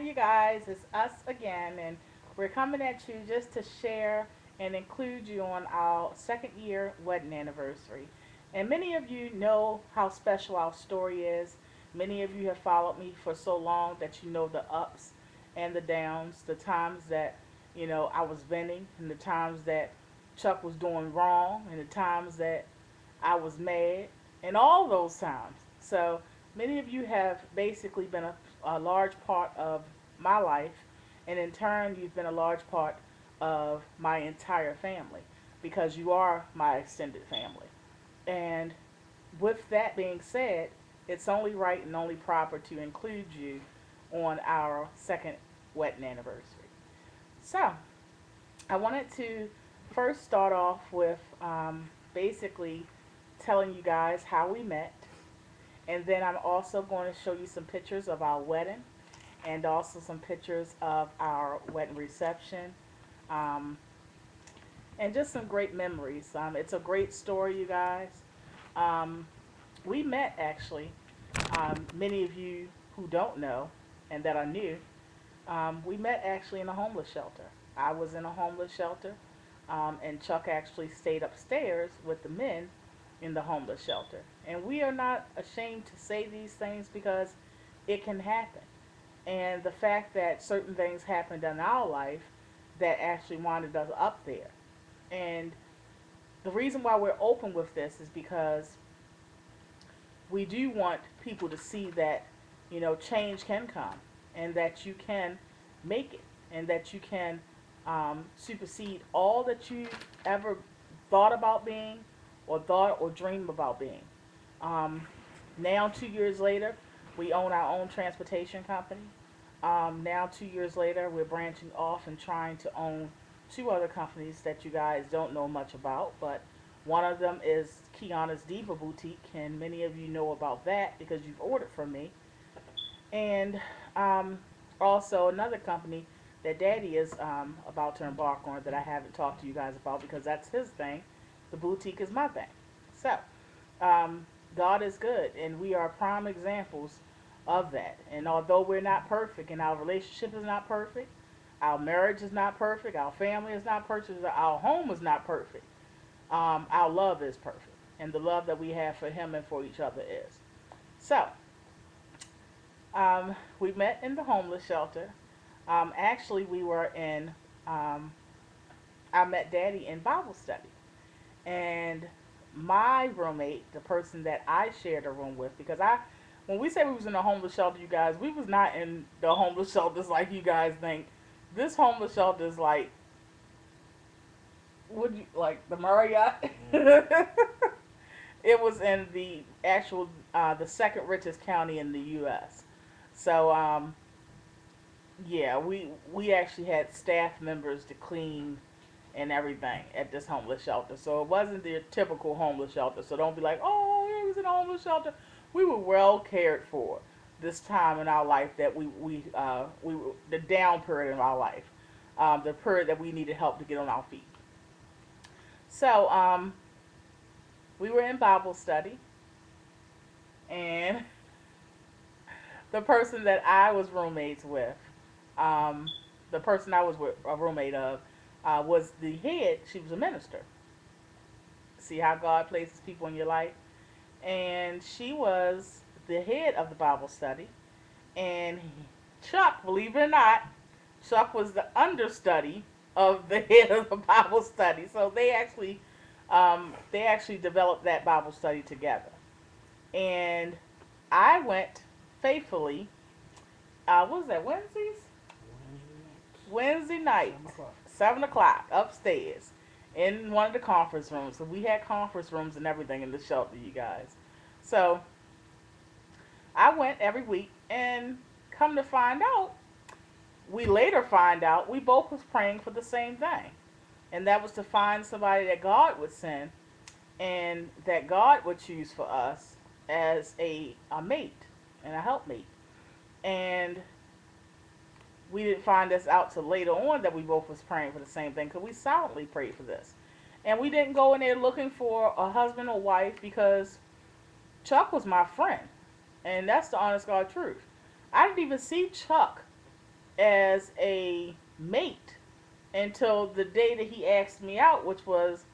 you guys, it's us again, and we're coming at you just to share and include you on our second year wedding anniversary. And many of you know how special our story is. Many of you have followed me for so long that you know the ups and the downs, the times that, I was venting, and the times that Chuck was doing wrong, and the times that I was mad, and all those times. So many of you have basically been a large part of my life, and in turn, you've been a large part of my entire family because you are my extended family. And with that being said, it's only right and only proper to include you on our second wedding anniversary. So, I wanted to first start off with basically telling you guys how we met, and then I'm also going to show you some pictures of our wedding and also some pictures of our wedding reception, um, and just some great memories. It's a great story, you guys. Um, we met actually, many of you who don't know and that are new, we met actually in a homeless shelter. I was in a homeless shelter, and Chuck actually stayed upstairs with the men in the homeless shelter. And we are not ashamed to say these things because it can happen. And the fact that certain things happened in our life that actually wanted us up there. And the reason why we're open with this is because we do want people to see that, change can come and that you can make it and that you can supersede all that you ever thought about being or thought or dreamed about being. Um, Now, 2 years later, we own our own transportation company. Now, 2 years later, we're branching off and trying to own two other companies that you guys don't know much about, but one of them is Kiana's Diva Boutique, and many of you know about that because you've ordered from me. And also another company that Daddy is about to embark on that I haven't talked to you guys about because that's his thing. The boutique is my thing. So, um, God is good, and we are prime examples of that. And although we're not perfect, and our relationship is not perfect, our marriage is not perfect, our family is not perfect, our home is not perfect, our love is perfect. And the love that we have for Him and for each other is. So, we met in the homeless shelter. Actually, we were in, um, I met Daddy in Bible study. And my roommate, the person that I shared a room with, because when we say we was in a homeless shelter, you guys, we was not in the homeless shelters like you guys think. This homeless shelter is like, would you like the Marriott? It was in the actual, the second richest county in the U.S. So, yeah, we actually had staff members to clean and everything at this homeless shelter. So it wasn't the typical homeless shelter. So don't be like, oh, he was in a homeless shelter. We were well cared for this time in our life that we were the down period in our life, the period that we needed help to get on our feet. So we were in Bible study, and the person that I was roommates with, um, the person I was with, a roommate of, was the head. She was a minister. See how God places people in your life? And she was the head of the Bible study. And Chuck, believe it or not, Chuck was the understudy of the head of the Bible study. So they actually developed that Bible study together. And I went faithfully. What was that? Wednesdays? Wednesday night, 7 o'clock, upstairs in one of the conference rooms. So we had conference rooms and everything in the shelter, you guys. So I went every week, and come to find out, we later find out we both was praying for the same thing, and that was to find somebody that God would send and that God would choose for us as a mate and a helpmate. And we didn't find this out till later on that we both was praying for the same thing because we silently prayed for this. And we didn't go in there looking for a husband or wife because Chuck was my friend. And that's the honest God truth. I didn't even see Chuck as a mate until the day that he asked me out, which was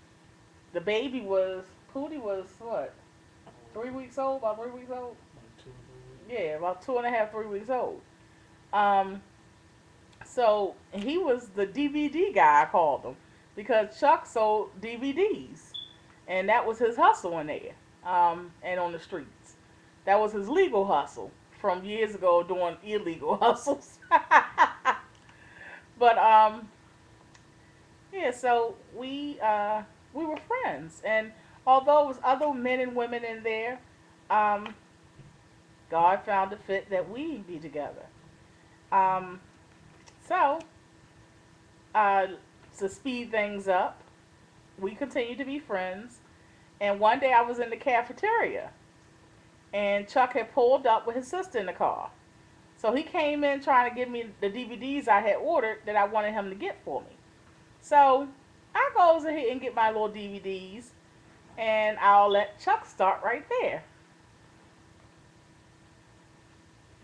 the baby was Pootie was what, 3 weeks old, about 3 weeks old. Like 2 or 3 weeks. Yeah, about 2.5, 3 weeks old. Um, so he was the DVD guy, I called him, because Chuck sold DVDs, and that was his hustle in there, and on the streets. That was his legal hustle from years ago doing illegal hustles. But yeah, so we were friends, and although it was other men and women in there, um, God found it fit that we be together. Um, so uh, to speed things up, we continued to be friends. And one day I was in the cafeteria, and Chuck had pulled up with his sister in the car. So he came in trying to give me the DVDs I had ordered that I wanted him to get for me. So I goes ahead and get my little DVDs, and I'll let Chuck start right there.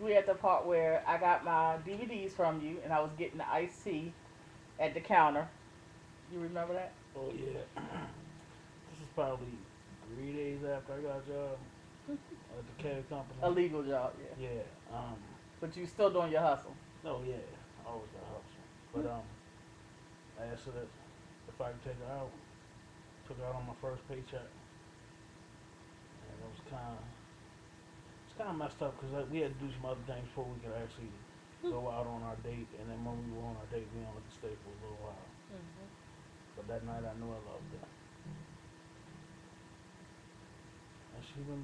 We at the part where I got my DVDs from you, and I was getting the iced tea at the counter. You remember that? Oh yeah. This is probably 3 days after I got a job at the cab company. A legal job, yeah. Yeah. But you still doing your hustle. Oh yeah. I always got hustle. But I asked her that if I could take her out. Took her out on my first paycheck, and it was kind of messed up because we had to do some other things before we could actually go out on our date. And then when we were on our date, we only could stay for a little while. Mm-hmm. But that night, I knew I loved her, and she's been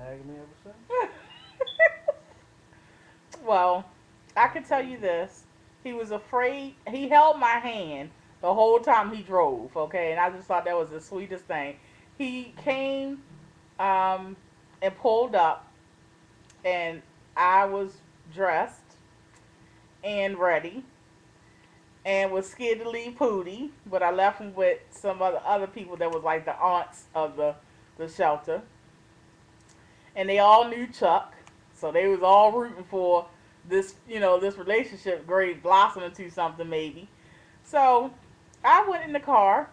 nagging me ever since. Well, I can tell you this. He was afraid. He held my hand the whole time he drove, okay? And I just thought that was the sweetest thing. He came um, and pulled up, and I was dressed and ready and was scared to leave Pootie, but I left him with some other people that was like the aunts of the shelter. And they all knew Chuck. So they was all rooting for this, this relationship great blossom into something maybe. So I went in the car,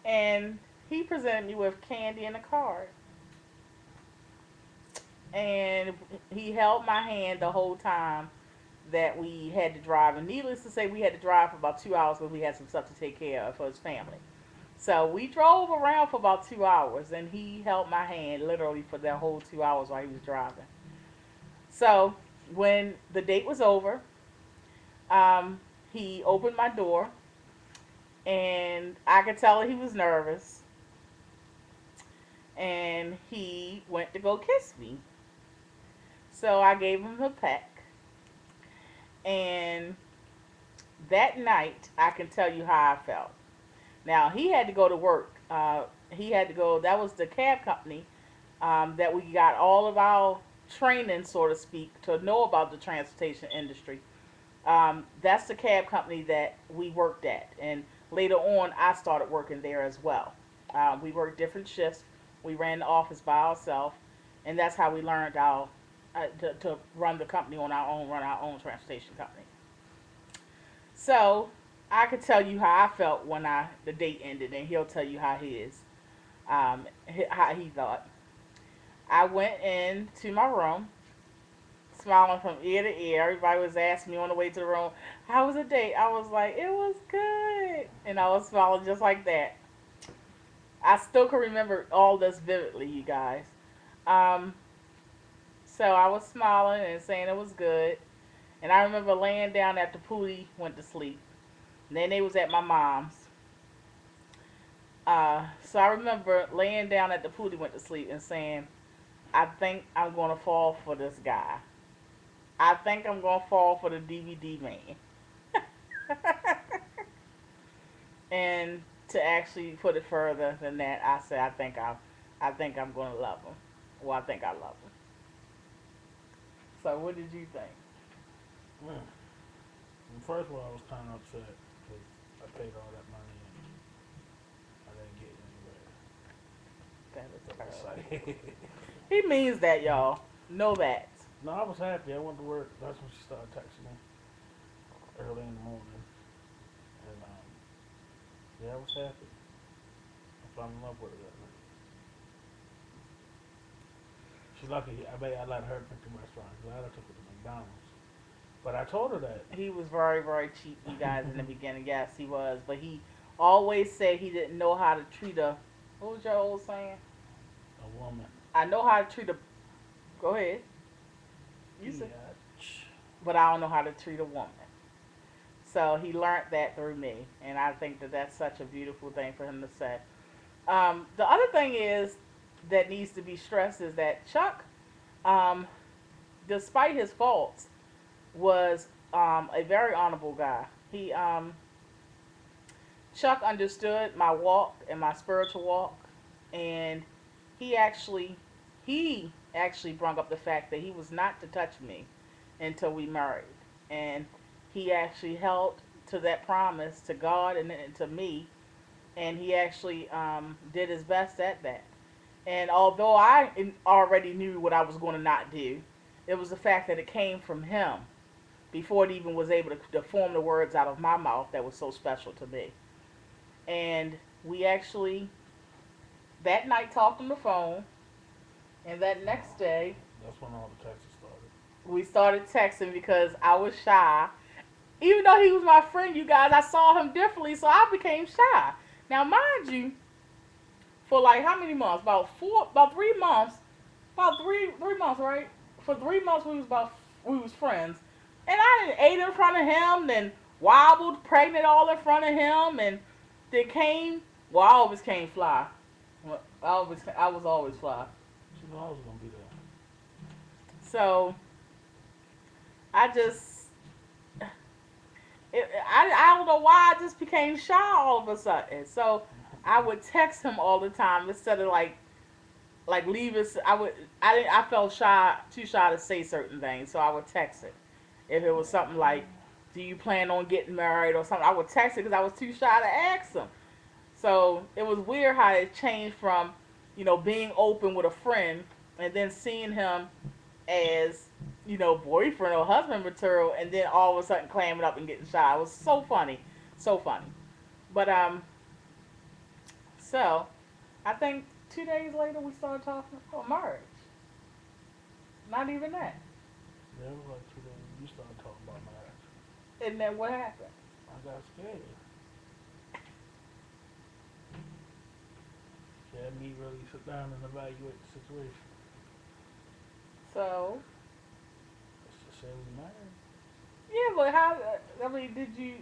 and he presented me with candy and a card. And he held my hand the whole time that we had to drive. And needless to say, we had to drive for about 2 hours because we had some stuff to take care of for his family. So we drove around for about 2 hours, and he held my hand literally for that whole 2 hours while he was driving. So when the date was over, he opened my door, and I could tell he was nervous. And he went to go kiss me. So I gave him a peck, and that night I can tell you how I felt. Now he had to go to work. He had to go. That was the cab company that we got all of our training, so to speak, to know about the transportation industry. That's the cab company that we worked at, and later on, I started working there as well. We worked different shifts. We ran the office by ourselves, and that's how we learned to run the company on our own, run our own transportation company. So I could tell you how I felt when the date ended, and he'll tell you how he thought. I went into my room, smiling from ear to ear. Everybody was asking me on the way to the room, "How was the date?" I was like, "It was good," and I was smiling just like that. I still can remember all this vividly, you guys. Um, so I was smiling and saying it was good, and I remember laying down after Pootie went to sleep. And then they was at my mom's. So I remember laying down at the Pootie went to sleep and saying, "I think I'm gonna fall for this guy. I think I'm gonna fall for the DVD man." And to actually put it further than that, I said, I think I'm gonna love him. Well, I think I love him. So what did you think? Mm. And first of all, I was kind of upset because I paid all that money and I didn't get That is anywhere. terrible. So He means that, y'all. Know that. No, I was happy. I went to work. That's when she started texting me early in the morning, and yeah, I was happy. I fell in love with her that night. She's lucky. I let her pick the restaurant. Glad I took her to McDonald's. But I told her that. He was very, very cheap, you guys, in the beginning. Yes, he was. But he always said he didn't know how to treat a. What was your old saying? A woman. I know how to treat a. Go ahead. You said. Bitch. But I don't know how to treat a woman. So he learned that through me. And I think that that's such a beautiful thing for him to say. The other thing is that needs to be stressed is that Chuck, um, despite his faults, was a very honorable guy. Chuck understood my walk and my spiritual walk, and he actually he actually brought up the fact that he was not to touch me until we married, and he actually held to that promise to God and to me, and he actually did his best at that. And although I already knew what I was going to not do, it was the fact that it came from him before it even was able to form the words out of my mouth that was so special to me. And we actually that night talked on the phone, and that next day That's when all the texts started. we started texting because I was shy. Even though he was my friend, you guys, I saw him differently, so I became shy. Now, mind you, for like how many months? About 3 months, about three months, right? For 3 months, we was friends, and I didn't ate in front of him, then wobbled pregnant all in front of him, and they came. Well, I always came fly. Well, I was always fly. She knew I was gonna be there. So I just, I don't know why I just became shy all of a sudden. So I would text him all the time instead of like leave us. I felt shy, too shy to say certain things, so I would text it. If it was something like, "Do you plan on getting married?" or something, I would text it because I was too shy to ask him. So it was weird how it changed from, being open with a friend and then seeing him as, boyfriend or husband material, and then all of a sudden clamming up and getting shy. It was so funny, so funny. But so I think 2 days later we started talking about marriage. Not even that. Yeah, it was like 2 days. You started talking about marriage. And then what happened? I got scared. She had me really sit down and evaluate the situation. So Let's just say we married. yeah, but how? I mean, was you?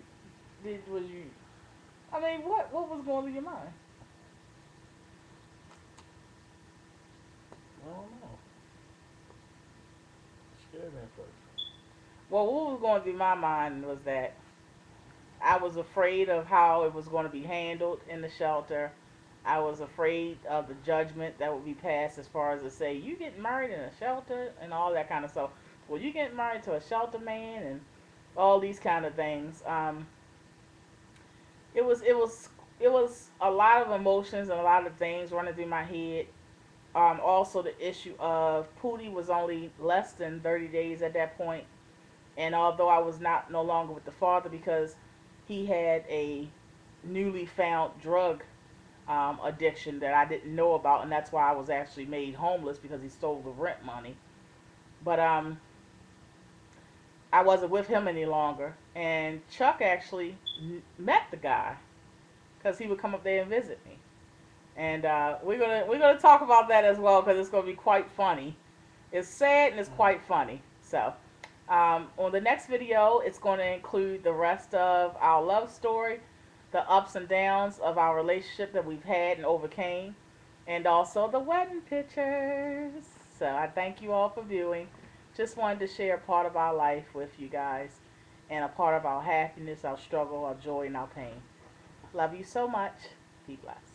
I mean, what was going through your mind? I don't know. It scared me at first. Well, what was going through my mind was that I was afraid of how it was going to be handled in the shelter. I was afraid of the judgment that would be passed as far as to say you get married in a shelter and all that kind of stuff. Well, you get married to a shelter man and all these kind of things. It was a lot of emotions and a lot of things running through my head. Also, the issue of Pootie was only less than 30 days at that point, and although I was not no longer with the father because he had a newly found drug addiction that I didn't know about, and that's why I was actually made homeless because he stole the rent money. But I wasn't with him any longer, and Chuck actually met the guy because he would come up there and visit me, and we're gonna talk about that as well because it's gonna be quite funny. It's sad and it's quite funny. So on the next video, it's going to include the rest of our love story, the ups and downs of our relationship that we've had and overcame, and also the wedding pictures. So I thank you all for viewing. Just wanted to share a part of our life with you guys and a part of our happiness, our struggle, our joy, and our pain. Love you so much. Be blessed.